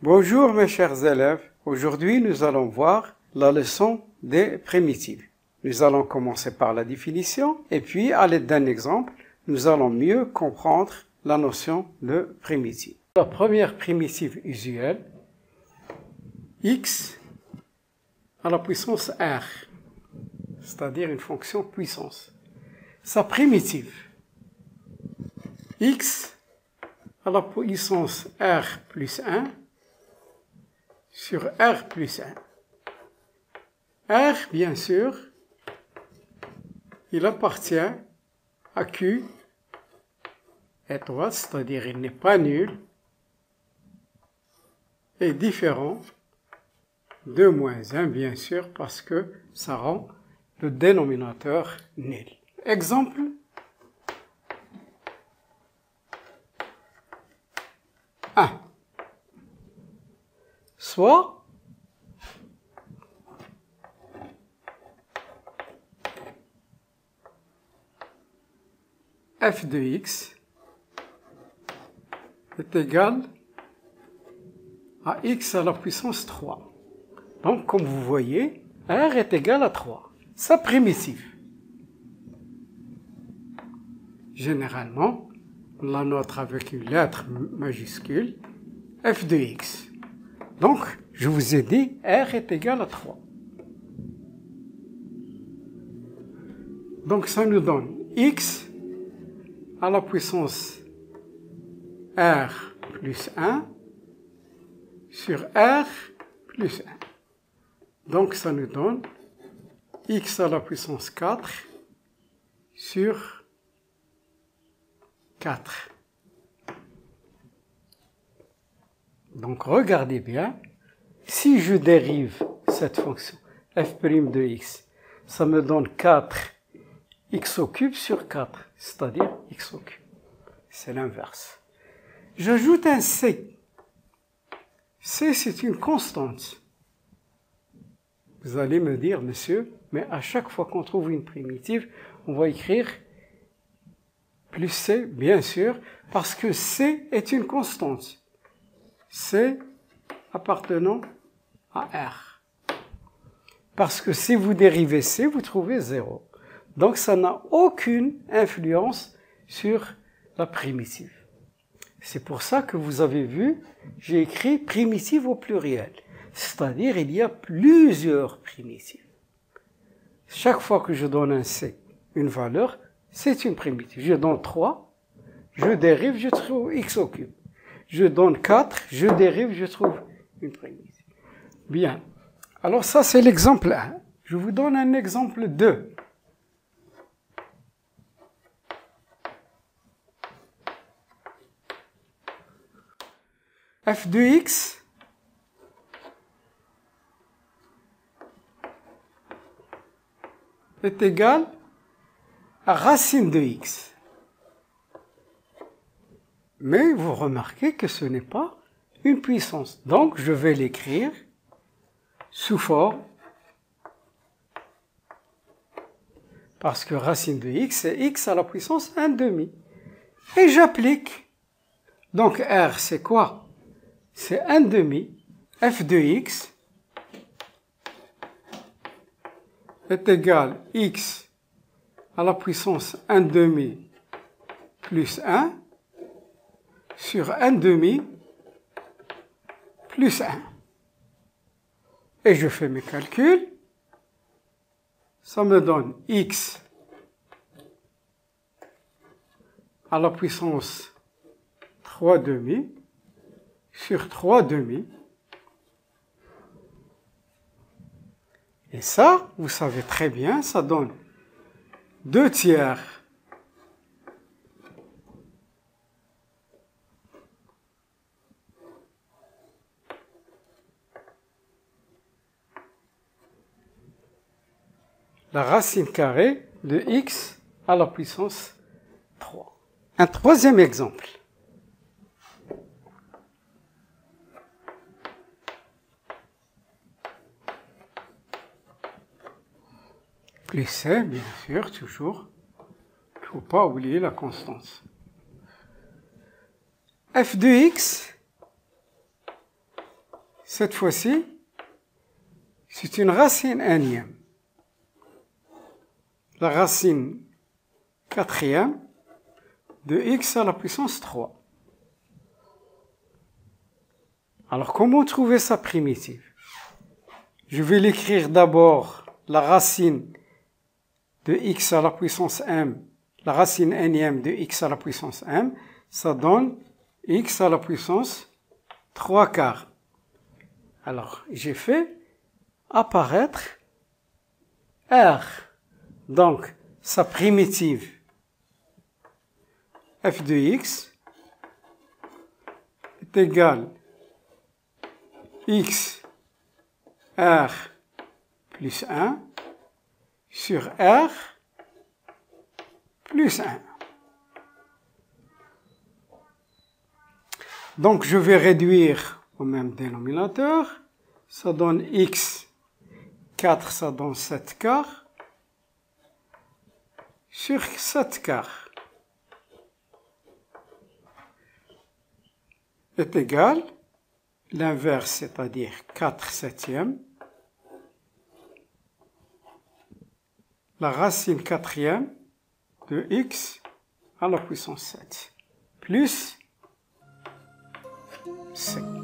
Bonjour mes chers élèves, aujourd'hui nous allons voir la leçon des primitives. Nous allons commencer par la définition et puis à l'aide d'un exemple, nous allons mieux comprendre la notion de primitive. La première primitive usuelle, x à la puissance r, c'est-à-dire une fonction puissance. Sa primitive, x à la puissance r plus 1 sur r plus 1. R, bien sûr, il appartient à Q étroite, c'est-à-dire il n'est pas nul, et différent de moins 1, bien sûr, parce que ça rend le dénominateur nul. Exemple, soit f de x est égal à x à la puissance 3. Donc, comme vous voyez, r est égal à 3. Sa primitive. Généralement, on la note avec une lettre majuscule, f de x. Donc, je vous ai dit, r est égal à 3. Donc, ça nous donne x à la puissance r plus 1 sur r plus 1. Donc, ça nous donne x à la puissance 4 sur 4. Donc, regardez bien, si je dérive cette fonction f' de x, ça me donne 4x au cube sur 4, c'est-à-dire x au cube. C'est l'inverse. J'ajoute un c. C, c'est une constante. Vous allez me dire, monsieur, mais à chaque fois qu'on trouve une primitive, on va écrire plus c, bien sûr, parce que c est une constante. C appartenant à R. Parce que si vous dérivez C, vous trouvez 0. Donc ça n'a aucune influence sur la primitive. C'est pour ça que vous avez vu, j'ai écrit primitive au pluriel. C'est-à-dire il y a plusieurs primitives. Chaque fois que je donne un C, une valeur, c'est une primitive. Je donne 3, je dérive, je trouve x au cube. Je donne 4, je dérive, je trouve une primitive. Bien. Alors ça, c'est l'exemple 1. Je vous donne un exemple 2. f de x est égal à racine de x. Mais vous remarquez que ce n'est pas une puissance. Donc, je vais l'écrire sous forme, parce que racine de x, c'est x à la puissance 1 demi. Et j'applique. Donc, r, c'est quoi? C'est 1 demi. F de x est égal x à la puissance 1 demi plus 1 sur 1 demi plus 1. Et je fais mes calculs. Ça me donne x à la puissance 3 demi sur 3 demi. Et ça, vous savez très bien, ça donne 2 tiers la racine carrée de x à la puissance 3. Un troisième exemple. Plus c, bien sûr, toujours. Il ne faut pas oublier la constance. f de x Cette fois-ci, c'est une racine énième. La racine quatrième de x à la puissance 3. Alors, comment trouver sa primitive? Je vais l'écrire d'abord la racine de x à la puissance m, la racine énième de x à la puissance m, ça donne x à la puissance 3 quarts. Alors, j'ai fait apparaître R. Donc, sa primitive f de x est égale x R plus 1 sur R plus 1. Donc, je vais réduire au même dénominateur. Ça donne x, 4, ça donne 7 quarts, sur 7 quarts est égal, l'inverse, c'est-à-dire 4 septièmes, la racine quatrième de x à la puissance 7, plus c.